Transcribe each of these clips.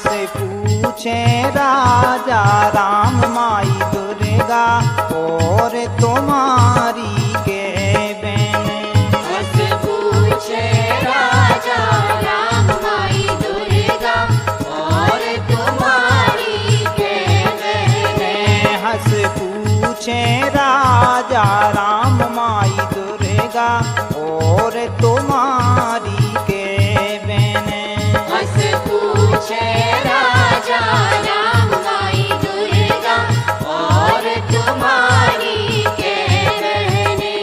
हंस पूछे राजा राम माई दुर्गा और तुम्हारी के बहन। हंस पूछे राजा राम माई दुर्गा और तुम्हारी के बहने। हंस पूछे राजा राम माई दुर्गा और तुम्हारी के बहने। हंस पूछे राजा राम माई दुर्गा और तुम्हारी के बहने।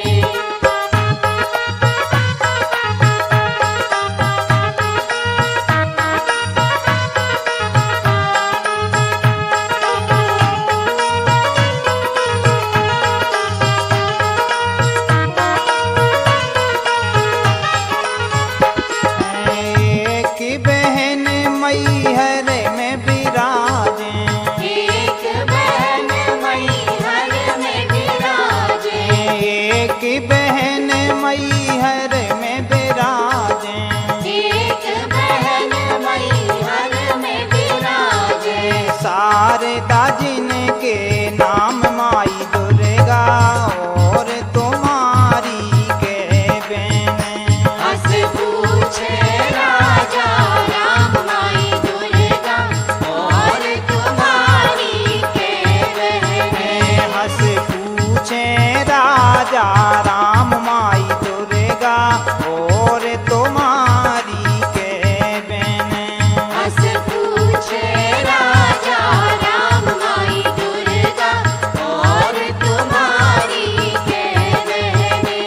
एक बहन मैहर में विराजे। एक बहन मैहर में विराजे। एक बहन मैहर में विराजे। एक बहन मैहर में विराजे। शारदा जिनके नाम माई दुर्गा और तुम्हारी के बहन। हंस पूछे राजा राम माई दुर्गा और तुम्हारी के बहने। हंस पूछे राजा राम माई दुर्गा और तुम्हारी के बहन। हंस पूछे राजा राम माई दुर्गा और तुम्हारी के बहने।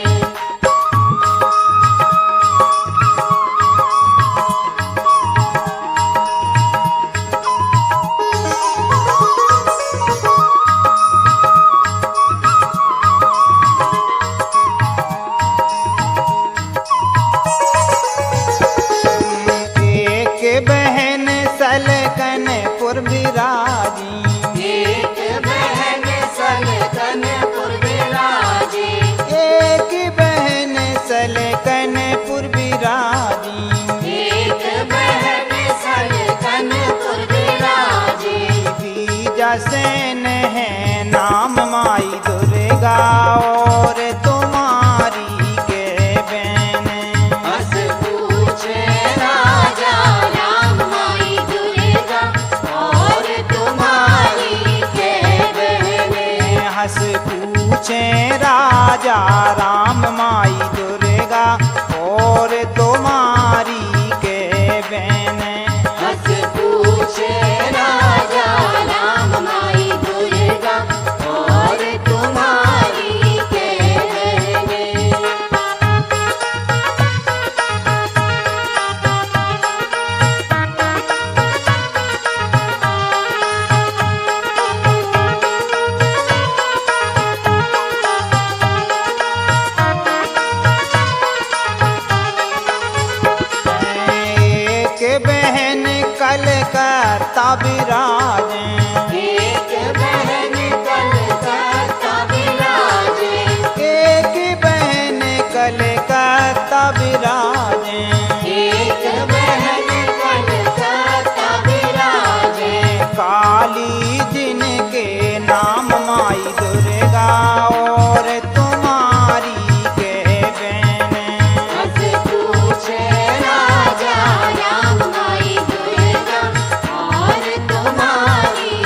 एक बहन सलकनपुर विराजी। एक बहन सलकनपुर विराजे। एक बहन सलकनपुर विराजी। एक बहन सलकनपुर विराजे। बीजा सेन है नाम माई दुर्गा और तुम्हारी के बहन। हंस पूछे राजा राम माई दुर्गा और तुम्हारी के बहने। हंस पूछे राजा राम माई दुर्गा और तुम्हारी के बहन। हंस पूछे राजा राम माई दुर्गा और तुम्हारी के बहने। एक बहन कलकत्ता विराजे। एक बहन कलकत्ता विराजे। एक बहन कलकत्ता विराजे। एक बहन कलकत्ता विराजे। काली जिनके नाम माई दुर्गा और तुम्हारी के बहन। हंस पूछे राजा राम माई दुर्गा और तुम्हारी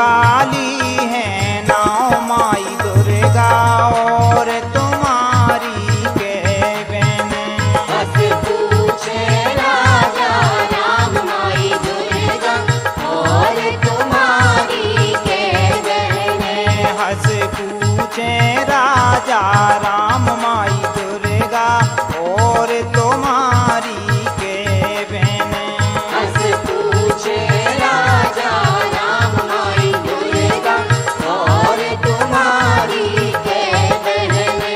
काली है नाव माई दुर्गा और तुम्हारी के बहने। हंस पूछे राजा राम माई दुर्गा और तुम्हारी के बहने। हंस पूछे राजा राम माई दुर्गा और तुम्हारी के बहने। हंस पूछे राजा राम माई दुर्गा और तुम्हारी के बहने।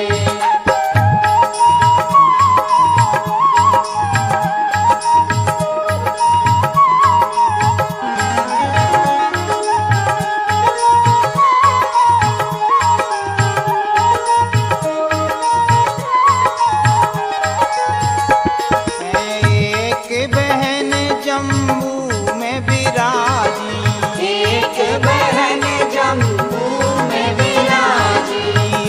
एक बहन जम्मू में विराजी, एक बहन जम्मू में विराजी।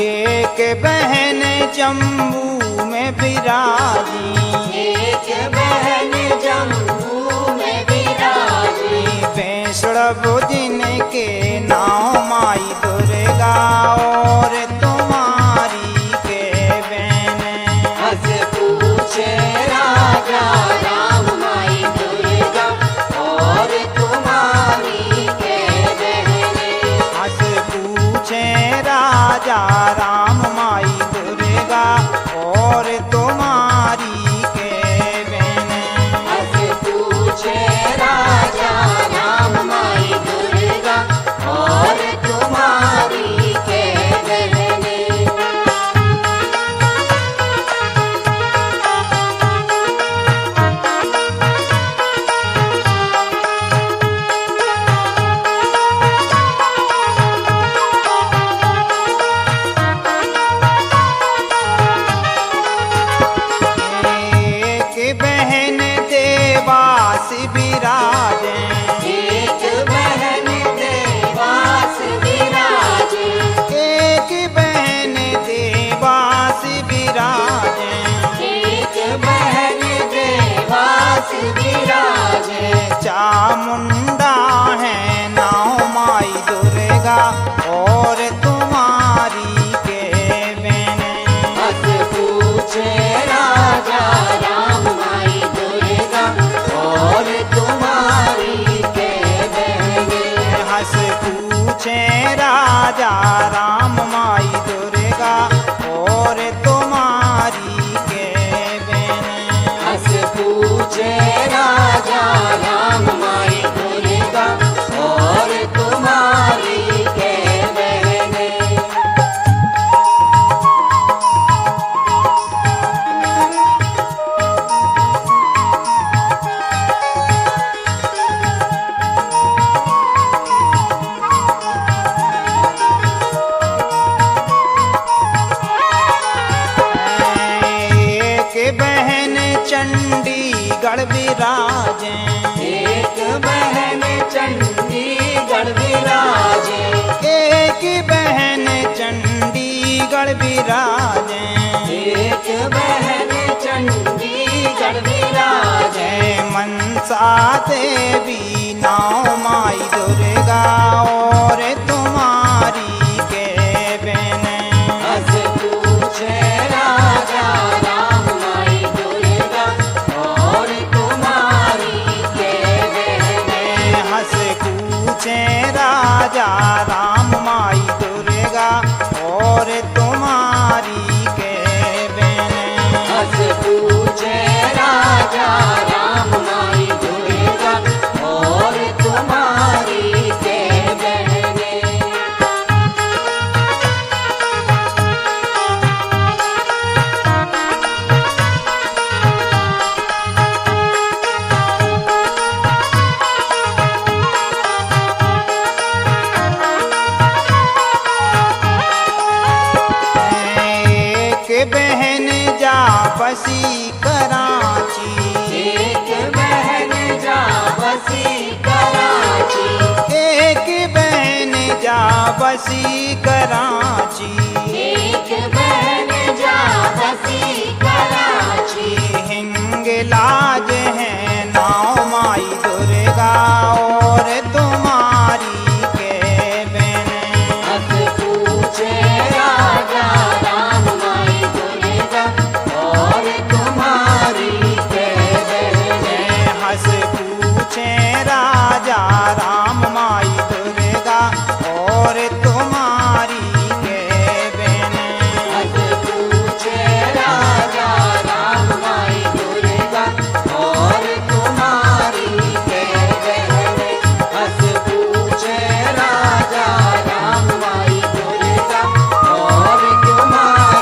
एक बहन जम्मू में विराजी। एक बहन जम्मू में विराजी। वैष्णव दिन के नाव माई दुर्गा और तुम्हारी के बहने। हंस पूछे राजा राम माई दुर्गा और तुम्हारी के बहने। हंस पूछे राजा राम माई दुर्गा और तुम्हारी के बहने। हंस पूछे राजा राम माई दुर्गा और तुम्हारी के बहने। एक बहन देवास विराजे। एक बहन देवास विराजे। एक बहन देवास विराजे। एक बहन देवास विराजे। चामुंडा है नाव माई दुर्गा और तुम्हारी के बहने। हंस पूछे राजा राम माई दुर्गा और तुम्हारी के बहने। हंस पूछे राजा राम माई दुर्गा और तुम्हारी के बहने। हंस पूछे राजा राम माई दुर्गा और तुम्हारी के बहने। एक बहन चंडीगढ़ विराजे। एक बहन चंडीगढ़ विराजे। एक बहन चंडीगढ़ विराजे। एक बहन चंडीगढ़ विराजे। मनसा देवी नाव माई दुर्गा और तुम्हारी के बहने। हंस पूछे राजा राम माई दुर्गा और तुम्हारी के बहने। हंस पूछे राजा राम माई दुर्गा और तुम्हारी के बहने। हंस पूछे राजा राम माई दुर्गा और तुम्हारी के बहने। एक बहन जा बसी कराची। एक बहन जा बसी कराची। एक बहन जा बसी कराची। एक बहन जा बसी कराची। हिंगलाज है नाव माई दुर्गा